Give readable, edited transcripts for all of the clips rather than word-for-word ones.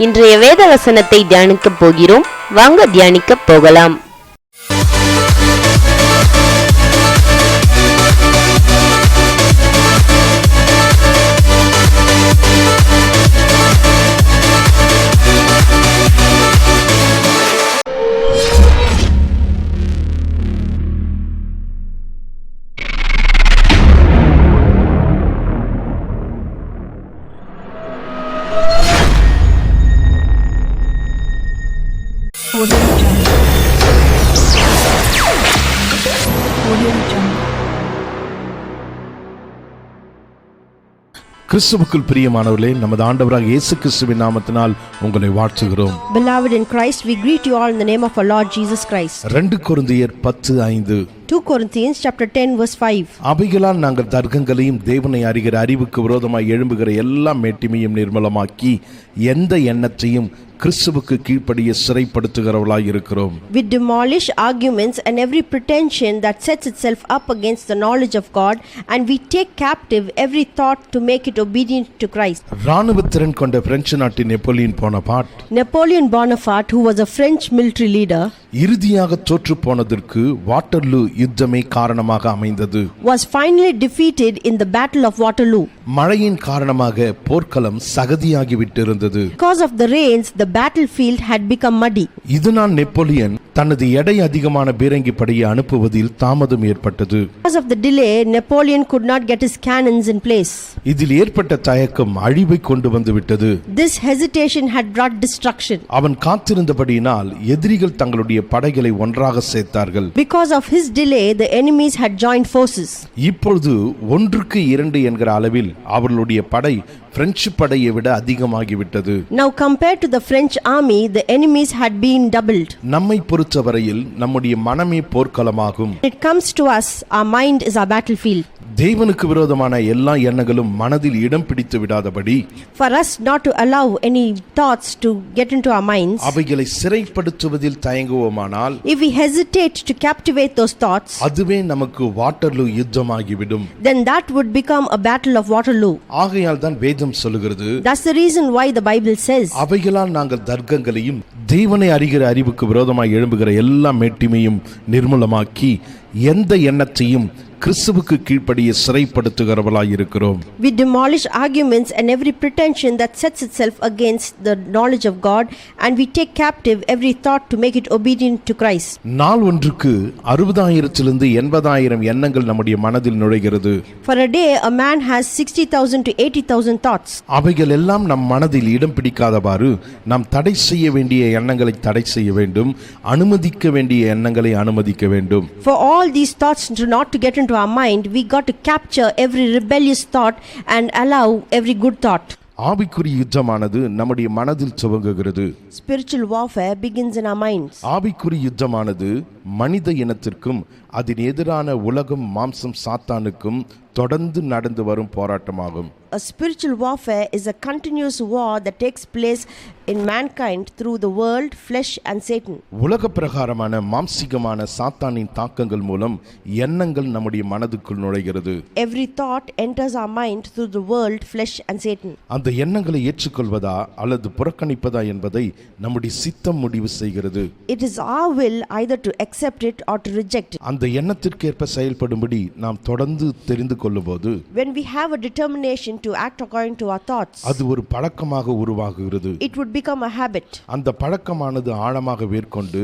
இன்றைய வேத வசனத்தை தியானிக்க போகிறோம். வாங்க தியானிக்க போகலாம். கிறிஸ்துவுக்குள் பிரியமானவர்களே, நமது ஆண்டவராக இயேசு கிறிஸ்துவின் நாமத்தினால் உங்களை வாழ்த்துகிறோம். Beloved in Christ, we greet you all in the name of our Lord Jesus Christ. 2 கொரிந்தியர் 10:5. 2 Corinthians chapter 10 verse 5. அவைகளால் நாங்கள் தர்க்கங்களையும் தேவனை அறிகிற அறிவுக்கு விரோதமாய் எழும்புகிற எல்லா மேட்டிமையும் நிர்மலமாக்கி எந்த எண்ணத்தையும் கிறிஸ்துவுக்கு கீழ்ப்படிய சிறைப்படுத்துகிறவர்களாய் இருக்கிறோம். We demolish arguments and every pretension that sets itself up against the knowledge of God, and we take captive every thought to make it obedient to Christ. ராணுவ திறன் கொண்ட பிரெஞ்சு நாட்டின் Napoleon Bonaparte, Napoleon Bonaparte, who was a French military leader, இறுதியாக தோற்று போனதற்கு Waterloo யுத்தமே காரணமாக அமைந்தது. was finally defeated in the Battle of Waterloo. மழையின் காரணமாக போர்க்களம் சகதியாகிவிட்டிருந்தது. Because of the rains, the battlefield had become muddy. இதனால் நெப்போலியன் தனது எடை அதிகமான பீரங்கி படையை அனுப்புவதில் தாமதம் ஏற்பட்டது. Because of the delay, Napoleon could not get his cannons in place. இதில் ஏற்பட்ட தயக்கம் அழிவை கொண்டு வந்து விட்டது. This hesitation had brought destruction. அவன் காத்திருந்தபடியினால் எதிரிகள் தங்களுடைய படைகளை ஒன்றாக சேர்த்தார்கள். Because of his delay, the enemies had joined forces. இப்பொழுது 1-2 என்கிற அளவில் அவர்களுடைய படை பிரெஞ்சு படையை விட அதிகமாகிவிட்டது. Now compared to the French army, the enemies had been doubled. நம்மை பொறுத்தவரையில் நம்முடைய மனமே போர்க்களமாகும். When it comes to us, our mind is our battlefield. தேவனுக்கு விரோதமான எல்லா எண்ணங்களும் மனதில் இடம் பிடித்து விடாதபடி, For us not to allow any thoughts to get into our minds, அவைகளை சிறைப்படுத்துவதில் தயங்குவோமானால், if we hesitate to captivate those thoughts, அதுவே நமக்கு Waterloo யுத்தமாகிவிடும். then that would become a battle of Waterloo. ஆகையால் தான் வேதம் சொல்லுகிறது, That's the reason why the Bible says, அவைகளால் நாங்கள் தர்க்கங்களையும் தேவனை அறிகிற அறிவுக்கு விரோதமாய் எழும்புகிற எல்லா மேட்டிமையும் நிர்மூலமாக்கி எந்த எண்ணத்தையும் கிறிஸ்துவுக்கு கீழ்ப்படிய சிறைப்படுத்துகிறவர்களாய் இருக்கிறோம். We demolish arguments and every pretension that sets itself against the knowledge of God, and we take captive every thought to make it obedient to Christ. நாள் ஒன்றுக்கு 60,000 to 80,000 எண்ணங்கள் நம்முடைய மனதில் நுழைகிறது. For a day, a man has 60,000 to 80,000 thoughts. அவைகள் எல்லாம் நம் மனதில் இடம் பிடிக்காதவாறு நாம் தடை செய்ய வேண்டிய எண்ணங்களை தடை செய்ய வேண்டும், அனுமதிக்க வேண்டிய எண்ணங்களை அனுமதிக்க வேண்டும். For all these thoughts not to get into our mind, we got to capture every rebellious thought and allow every good thought. ஆவிக்குரிய யுத்தமானது நம்முடைய மனதில் துவங்குகிறது. Spiritual warfare begins in our minds. ஆவிக்குரிய யுத்தமானது மனித இனத்திற்கும் அதன் எதிரான உலகம் மாம்சம் சாத்தானுக்கும் தொடர்ந்து நடந்து வரும் போராட்டமாகும். A spiritual warfare is a continuous war that takes place in mankind through the world, flesh and Satan. உலக பிரகாரமான மாம்சிகமான சாத்தானின் தாக்கங்கள் மூலம் எண்ணங்கள் நம்முடைய மனதுக்குள் நுழைகிறது. Every thought enters our mind through the world, flesh and Satan. அந்த எண்ணங்களை ஏற்றுக்கொள்வதா அல்லது புறக்கணிப்பதா என்பதை நம்முடைய சித்தம் முடிவு செய்கிறது. It is our will either to accept it or to reject it. அந்த எண்ணத்திற்கேற்ப செயல்படும்படி நாம் தொடர்ந்து தெரிந்து கொள்ளும்போது, When we have a determination to act according to our thoughts, அது ஒரு பழக்கமாக உருவாகுகிறது. it would become a habit. அந்த பழக்கமானது ஆழமாக வேர்கொண்டு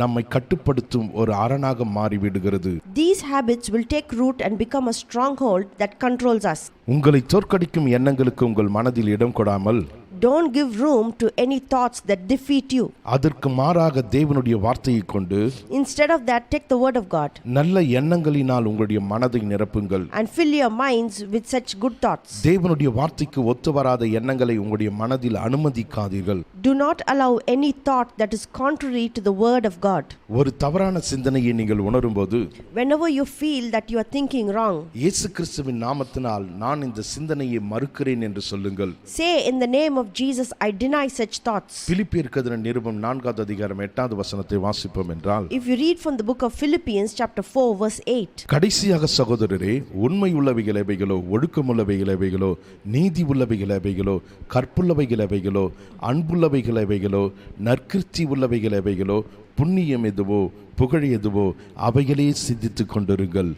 நம்மை கட்டுப்படுத்தும் ஒரு அரணாக மாறிவிடுகிறது. These habits will take root and become a stronghold that controls us. உங்களை தோற்கடிக்கும் எண்ணங்களுக்கு உங்கள் மனதில் இடம் கொடாமல், Don't give room to any thoughts that defeat you. அதற்கு மாறாக தேவனுடைய வார்த்தையை கொண்டு, Instead of that, take the word of God நல்ல எண்ணங்களினால் உங்களுடைய மனதை நிரப்புங்கள். and fill your minds with such good thoughts. தேவனுடைய வார்த்தைக்கு ஒத்து வராத எண்ணங்களை உங்களுடைய மனதில் அனுமதிக்காதீர்கள். Do not allow any thought that is contrary to the word of God. ஒரு தவறான சிந்தனையை நீங்கள் உணரும்போது, Whenever you feel that you are thinking wrong, இயேசு கிறிஸ்துவின் நாமத்தினால் நான் இந்த சிந்தனையை மறுக்கிறேன் என்று சொல்லுங்கள். say in the name of Jesus, I deny such thoughts. பிலிப்பியருக்கு எழுதின நிருபம் 4வது அதிகாரம் 8வது வசனத்தை வாசிப்போம் என்றால், If you read from the book of Philippians chapter 4 verse 8, கடைசியாக சகோதரரே, உண்மை உள்ளவைகள் எவைகளோ, ஒழுக்கமுள்ளவைகள் எவைகளோ, நீதி உள்ளவைகள் எவைகளோ, கற்புள்ளவைகள் எவைகளோ, அன்புள்ளவைகள் எவைகளோ, நற்கிருத்தி உள்ளவைகள் எவைகளோ, புண்ணியம் எதுவோ, புகழ் எதுவோ, அவைகளே சிந்தித்துக் கொண்டிருங்கள்.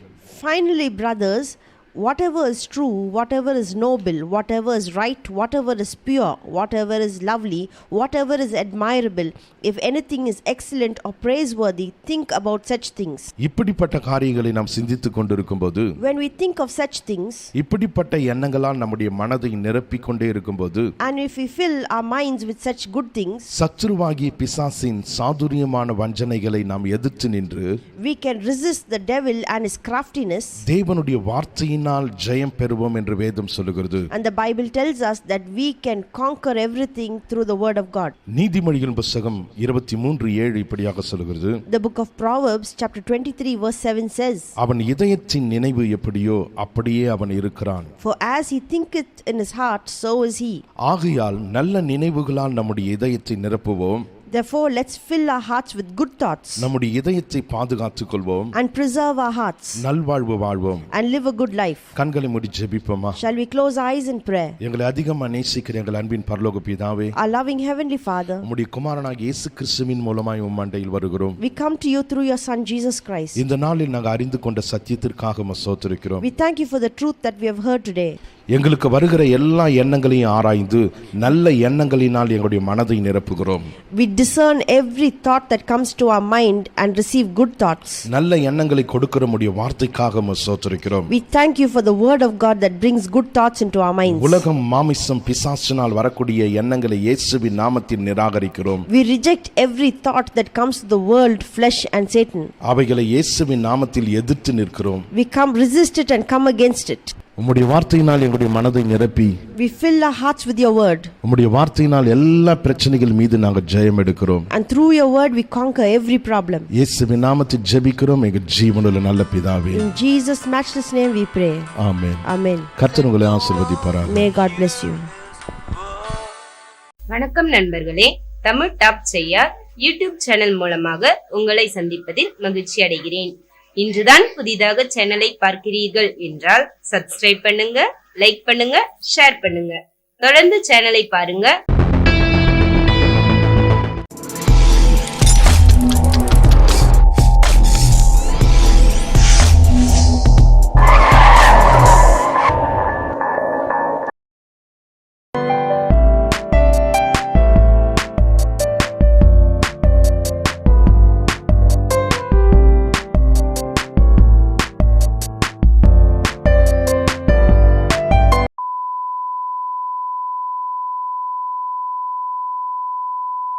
finally, brothers, whatever is true, whatever is noble, whatever is right, whatever is pure, whatever is lovely, whatever is admirable, if anything is excellent or praiseworthy, think about such things. இப்படிப்பட்ட காரியங்களை நாம் சிந்தித்துக் கொண்டிருக்கும்போது, When we think of such things, இப்படிப்பட்ட எண்ணங்களால் நம்முடைய மனதை நிரப்பிக் கொண்டே இருக்கும்போது, and if we fill our minds with such good things, சத்துருவாகிய பிசாசின் சாதுரியமான வஞ்சனைகளை நாம் எதிர்த்து நின்று, we can resist the devil and his craftiness. தேவனுடைய வார்த்தையினால் ஜெயம் பெறுவோம் என்று வேதம் சொல்லுகிறது. And the Bible tells us that we can conquer everything through the word of God. நீதிமொழிகளின் புத்தகம் 23:7 இப்படியாக சொல்லுகிறது. The book of Proverbs chapter 23 verse 7 says, அவன் இதயத்தின் நினைவு எப்படியோ அப்படியே அவன் இருக்கிறான். For as he thinketh in his heart, so is he. ஆகையால் நல்ல நினைவுகளால் நம்முடைய இதயத்தை நிரப்புவோம். Therefore, let's fill our hearts with good thoughts நம்முடைய இதயத்தை பாதுகாத்துக் கொள்வோம். and preserve our hearts நல்வாழ்வு வாழ்வோம். and live a good life. கண்களை மூடி ஜெபிப்போமா? Shall we close our eyes in prayer? எங்களை அதிகமாக நேசிக்கிற எங்கள் அன்பின் பரலோக பிதாவே, Our loving heavenly Father, உம்முடைய குமாரனாகிய இயேசு கிறிஸ்துவின் மூலமாய் உம் மண்டையில் வருகிறோம். we come to you through your son Jesus Christ. இந்த நாளில் நாங்கள் அறிந்து கொண்ட சத்தியத்திற்காக உம்மை ஸ்தோத்திரிக்கிறோம். We thank you for the truth that we have heard today. எங்களுக்கு வருகிற எல்லா எண்ணங்களையும் ஆராய்ந்து நல்ல எண்ணங்களினால் எங்களுடைய மனதை நிரப்புகிறோம். We discern every thought that comes to our mind and receive good thoughts. நல்ல எண்ணங்களை கொடுக்கிற உம்முடைய வார்த்தைக்காக உம்மை ஸ்தோத்திரிக்கிறோம். We thank you for the word of God that brings good thoughts into our minds. உலகம் மாமிசம் பிசாசினால் வரக்கூடிய எண்ணங்களை இயேசுவின் நாமத்தில் நிராகரிக்கிறோம். We reject every thought that comes to the world, flesh and Satan. அவைகளை இயேசுவின் நாமத்தில் எதிர்த்து நிற்கிறோம். We resist it and come against it. உம்முடைய வார்த்தையினால் எங்களுடைய மனதை நிரப்பி, We fill our hearts with your word. உம்முடைய வார்த்தையினால் எல்லா பிரச்சனைகள் மீது நாங்கள் ஜெயம் எடுக்கிறோம். And through your word we conquer every problem. இயேசுவின் நாமத்தில் ஜெபிக்கிறோம் எங்கள் ஜீவனுள்ள நல்ல பிதாவே. In Jesus' matchless name we pray. Amen. Amen. கர்த்தர் உங்களை ஆசீர்வதிப்பாராக. May God bless you. வணக்கம் நண்பர்களே, தமிழ் டாப் செய்யா யூடியூப் சேனல் மூலமாக உங்களை சந்திப்பதில் மகிழ்ச்சி அடைகிறேன். இன்றுதான் புதிதாக சேனலை பார்க்கிறீர்கள் என்றால் சப்ஸ்கிரைப் பண்ணுங்க, லைக் பண்ணுங்க, ஷேர் பண்ணுங்க. தொடர்ந்து சேனலை பாருங்க.